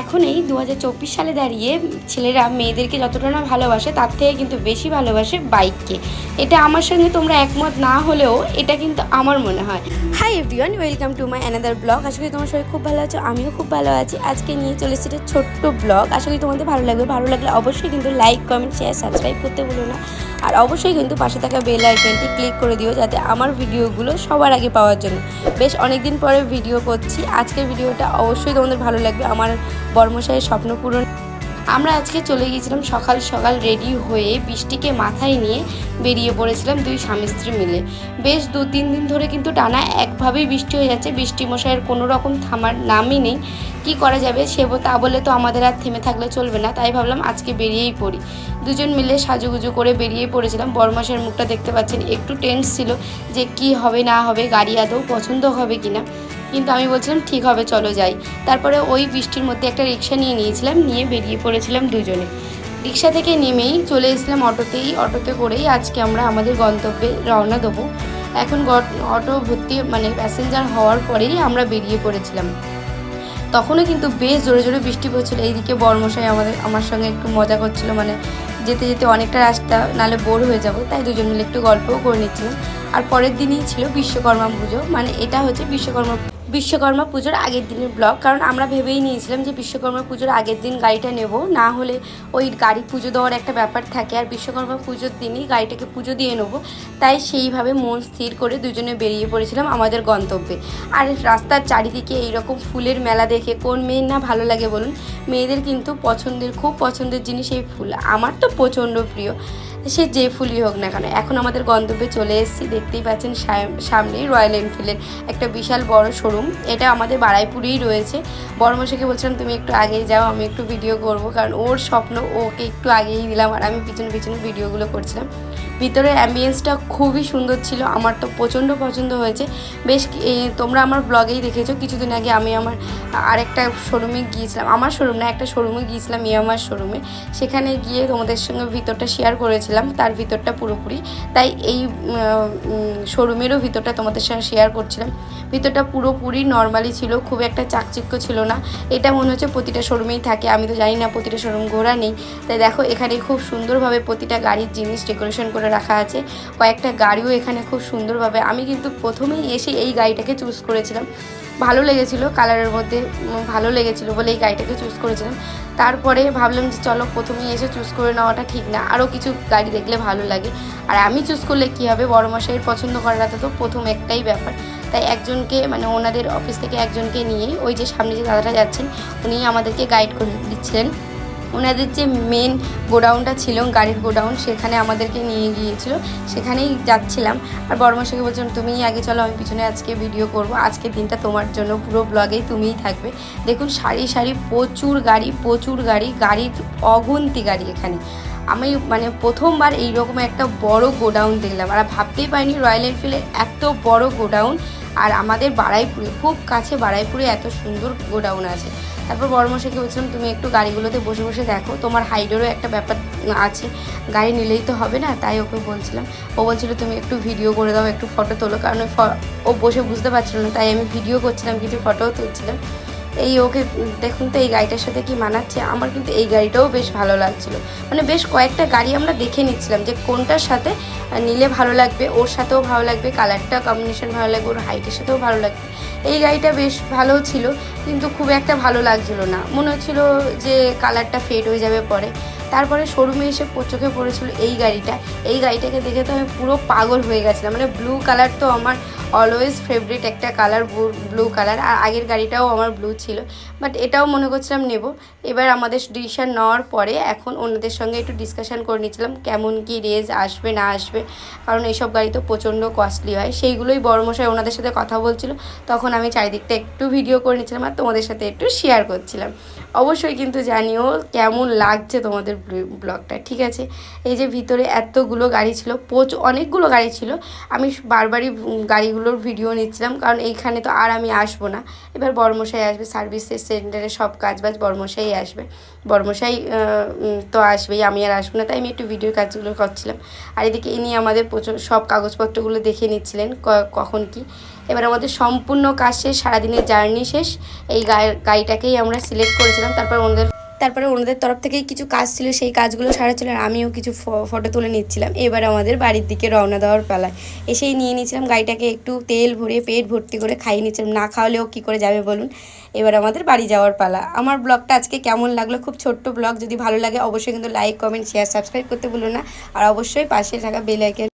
এখন এই 2024 সালে দাঁড়িয়ে ছেলেরা মেয়েদেরকে যতটা না ভালোবাসে তার থেকে কিন্তু বেশি ভালোবাসে বাইককে। এটা আমার সঙ্গে তোমরা একমত না হলেও এটা কিন্তু আমার মনে হয়। Hi everyone, welcome to my another blog. আশা করি তোমার সবাই খুব ভালো আছো, আমিও খুব ভালো আছি। আজকে নিয়ে চলে এসেছি ছোট্ট ব্লগ। আশা করি তোমাদের ভালো লাগবে। ভালো লাগলে অবশ্যই কিন্তু লাইক, কমেন্ট, শেয়ার, সাবস্ক্রাইব করতে ভুলো না। আর অবশ্যই কিন্তু পাশে থাকা বেল আইকনটি ক্লিক করে দিও যাতে আমার ভিডিওগুলো সবার আগে পাওয়ার জন্য। বেশ অনেক দিন পরে ভিডিও করছি। আজকের ভিডিওটা অবশ্যই তোমাদের ভালো লাগবে। আমার বর্মশাইয়ের স্বপ্ন পূরণ। আমরা আজকে চলে গিয়েছিলাম সকাল সকাল রেডি হয়ে, বৃষ্টিকে মাথায় নিয়ে বেরিয়ে পড়েছিলাম দুই স্বামী স্ত্রী মিলে। বেশ 2-3 দিন ধরে কিন্তু টানা একভাবেই বৃষ্টি হয়ে যাচ্ছে। বৃষ্টি মশাইয়ের কোনো রকম থামার নামই নেই। কি করা যাবে, তা বলে তো আমাদের আর থেমে থাকলে চলবে না। তাই ভাবলাম আজকে বেরিয়েই পড়ি। দুজন মিলে সাজুগুজু করে বেরিয়ে পড়েছিলাম। বরমাসের মুখটা দেখতে পাচ্ছেন, একটু টেন্স ছিল যে কি হবে না হবে, গাড়ি আদৌ পছন্দ হবে কিনা। কিন্তু আমি বলছিলাম ঠিক হবে, চলো যাই। তারপরে ওই বৃষ্টির মধ্যে একটা রিক্সা নিয়েছিলাম, নিয়ে বেরিয়ে পড়েছিলাম দুজনে। রিক্সা থেকে নেমেই চলে এসেছিলাম অটোতে করেই আজকে আমরা আমাদের গন্তব্যে রওনা দেবো। এখন অটো ভর্তি প্যাসেঞ্জার হওয়ার পরেই আমরা বেরিয়ে পড়েছিলাম। তখনও কিন্তু বেশ জোরে জোরে বৃষ্টি পড়ছিল। এইদিকে বরমশাই আমার সঙ্গে একটু মজা করছিল, যেতে যেতে অনেকটা রাস্তা, নাহলে বোর হয়ে যাব, তাই দুজন মিলে একটু গল্পও করে নিচ্ছিলাম। আর পরের দিনই ছিল বিশ্বকর্মা পুজো, এটা হচ্ছে বিশ্বকর্মা পুজোর আগের দিনের ব্লগ। কারণ আমরা ভেবেই নিয়েছিলাম যে বিশ্বকর্মা পুজোর আগের দিন গাড়িটা নেব, না হলে ওই গাড়ি পুজো দেওয়ার একটা ব্যাপার থাকে, আর বিশ্বকর্মা পুজোর দিনই গাড়িটাকে পুজো দিয়ে নেবো। তাই সেইভাবে মন স্থির করে দুজনে বেরিয়ে পড়েছিলাম আমাদের গন্তব্যে। আর রাস্তার চারিদিকে এইরকম ফুলের মেলা দেখে কোন মেয়ের না ভালো লাগে বলুন। মেয়েদের কিন্তু খুব পছন্দের জিনিস এই ফুল। আমার তো প্রচণ্ড প্রিয়, সে যে ফুলই হোক না কেন। এখন আমাদের গন্তব্যে চলে এসেছি। দেখতেই পাচ্ছেন সামনেই রয়্যাল এনফিল্ডের একটা বিশাল বড় শোরুম। এটা আমাদের বারাইপুরেই রয়েছে। বড়মশাইকে বলছিলাম তুমি একটু আগেই যাও, আমি একটু ভিডিও করব, কারণ ওর স্বপ্ন, ওকে একটু আগেই দিলাম আর আমি পিছনে ভিডিওগুলো করছিলাম। ভিতরের অ্যাম্বিয়েন্সটা খুবই সুন্দর ছিল, আমার তো প্রচণ্ড পছন্দ হয়েছে। বেশ তোমরা আমার ব্লগেই দেখেছো, কিছুদিন আগে আমি আমার আরেকটা শোরুমে গিয়েছিলাম, আমার শোরুম না, একটা শোরুমে গিয়েছিলাম, ইয়ামার শোরুমে। সেখানে গিয়ে তোমাদের সঙ্গে ভিতরটা শেয়ার করেছিলাম, তার ভিতরটা পুরোপুরি। তাই এই শোরুমেরও ভিতরটা তোমাদের সঙ্গে শেয়ার করছিলাম। ভিতরটা পুরোপুরি নর্মালি ছিল, খুব একটা চাকচিক্য ছিল না। এটা মনে হচ্ছে প্রতিটা শোরুমেই থাকে, আমি তো জানি না, প্রতিটা শোরুম ঘোরা নেই। তাই দেখো এখানে খুব সুন্দরভাবে প্রতিটা গাড়ির জিনিস ডেকোরেশন করে রাখা আছে। কয়েকটা গাড়িও এখানে খুব সুন্দরভাবে, আমি কিন্তু প্রথমেই এসে এই গাড়িটাকে চুজ করেছিলাম, ভালো লেগেছিল, কালারের মধ্যে ভালো লেগেছিলো বলে এই গাড়িটাকে চুজ করেছিলাম। তারপরে ভাবলাম যে চলো প্রথমেই এসে চুজ করে নেওয়াটা ঠিক না, আরও কিছু গাড়ি দেখলে ভালো লাগে। আর আমি চুজ করলে কী হবে, বড়মশাইয়ের পছন্দ করাটা তো প্রথম একটাই ব্যাপার। তাই একজনকে ওনাদের অফিস থেকে একজনকে নিয়ে, ওই যে সামনে যে দাদাটা যাচ্ছেন উনি আমাদেরকে গাইড করে দিচ্ছিলেন। ওনাদের যে মেন গোডাউনটা ছিল, গাড়ির গোডাউন, সেখানে আমাদেরকে নিয়ে গিয়েছিল, সেখানেই যাচ্ছিলাম। আর বড়মশাইকে বলছিলাম তুমিই আগে চলো, আমি পিছনে আজকে ভিডিও করব, আজকের দিনটা তোমার জন্য, পুরো ব্লগেই তুমিই থাকবে। দেখুন সারি সারি প্রচুর গাড়ির অগুন্তি গাড়ি এখানে। আমি প্রথমবার এইরকম একটা বড় গোডাউন দেখলাম, আর ভাবতেই পারিনি রয়্যাল এনফিল্ডের এত বড় গোডাউন, আর আমাদের বারাইপুরে, খুব কাছে বারাইপুরে এত সুন্দর গোডাউন আছে। তারপর বড়মশাইকে বলছিলাম তুমি একটু গাড়িগুলোতে বসে বসে দেখো, তোমার হাইটেরও একটা ব্যাপার আছে, গাড়ি নিলেই তো হবে না। তাই ওকে বলছিলাম, ও বলছিল তুমি একটু ভিডিও করে দাও, একটু ফটো তোলো, কারণ ও বসে বুঝতে পারছিল না, তাই আমি ভিডিও করছিলাম, কিছু ফটোও তুলছিলাম। ওকে দেখুন তো এই গাড়িটার সাথে কি মানাচ্ছে। আমার কিন্তু এই গাড়িটাও বেশ ভালো লাগছিলো, বেশ কয়েকটা গাড়ি আমরা দেখে নিচ্ছিলাম যে কোনটার সাথে নিলে ভালো লাগবে, ওর সাথেও ভালো লাগবে, কালারটা কম্বিনেশন ভালো লাগবে, ওর হাইটের সাথেও ভালো লাগবে। এই গাড়িটা বেশ ভালো ছিল, কিন্তু খুব একটা ভালো লাগছিল না, মনে হচ্ছিলো যে কালারটা ফেড হয়ে যাবে পরে। তারপরে শোরুমে এসে চোখে পড়েছিল এই গাড়িটাকে দেখে তো আমি পুরো পাগল হয়ে গেছিলাম। ব্লু কালার তো আমার অলওয়েজ ফেভারিট একটা কালার, ব্লু কালার, আর আগের গাড়িটাও আমার ব্লু ছিল, বাট এটাও মনে করছিলাম নেব। এবার আমাদের ডিসিশন নেওয়ার পরে এখন ওনাদের সঙ্গে একটু ডিসকাশন করে নিচ্ছিলাম কেমন কি রেঞ্জ আসবে না আসবে, কারণ এইসব গাড়ি তো প্রচণ্ড কস্টলি হয়। সেইগুলোই বড়মশাই ওনাদের সাথে কথা বলছিল, তখন আমি চারিদিকটা একটু ভিডিও করে নিচ্ছিলাম আর তোমাদের সাথে একটু শেয়ার করছিলাম। অবশ্যই কিন্তু জানিও কেমন লাগছে তোমাদের ব্লগটা, ঠিক আছে। এই যে ভিতরে এতগুলো গাড়ি ছিল, অনেকগুলো গাড়ি ছিল, আমি বারবারই গাড়িগুলোর ভিডিও নিচ্ছিলাম, কারণ এইখানে তো আর আমি আসবো না, এবার বড়মশাই আসবে, সার্ভিস সেন্টারে সব কাজবাজ বড়মশাই আসবে, বড়মশাই তো আসবেই, আমি আর আসবো না, তাই আমি একটু ভিডিওর কাজগুলো করছিলাম। আর এদিকে ইনি আমাদের সব কাগজপত্রগুলো দেখে নিচ্ছিলেন কখন কি। এবার আমাদের সম্পূর্ণ কাজ শেষ, সারাদিনের জার্নি শেষ। এই গাড়িটাকেই আমরা সিলেক্ট করেছিলাম। তারপরে ওনাদের তরফ থেকেই কিছু কাজ ছিল, সেই কাজগুলো সারা ছিল, আর আমিও কিছু ফটো তুলে নিচ্ছিলাম। এবার আমাদের বাড়ির দিকে রওনা দেওয়ার পালায়। এসেই নিয়ে নিয়েছিলাম গাড়িটাকে, একটু তেল ভরে পেট ভর্তি করে খাইয়ে নিচ্ছিলাম। না খাওয়ালেও কী করে যাবে বলুন। এবার আমাদের বাড়ি যাওয়ার পালা। আমার ব্লগটা আজকে কেমন লাগলো, খুব ছোট্ট ব্লগ, যদি ভালো লাগে অবশ্যই কিন্তু লাইক, কমেন্ট, শেয়ার, সাবস্ক্রাইব করতে ভুলো না। আর অবশ্যই পাশে থাকা বেল আইকন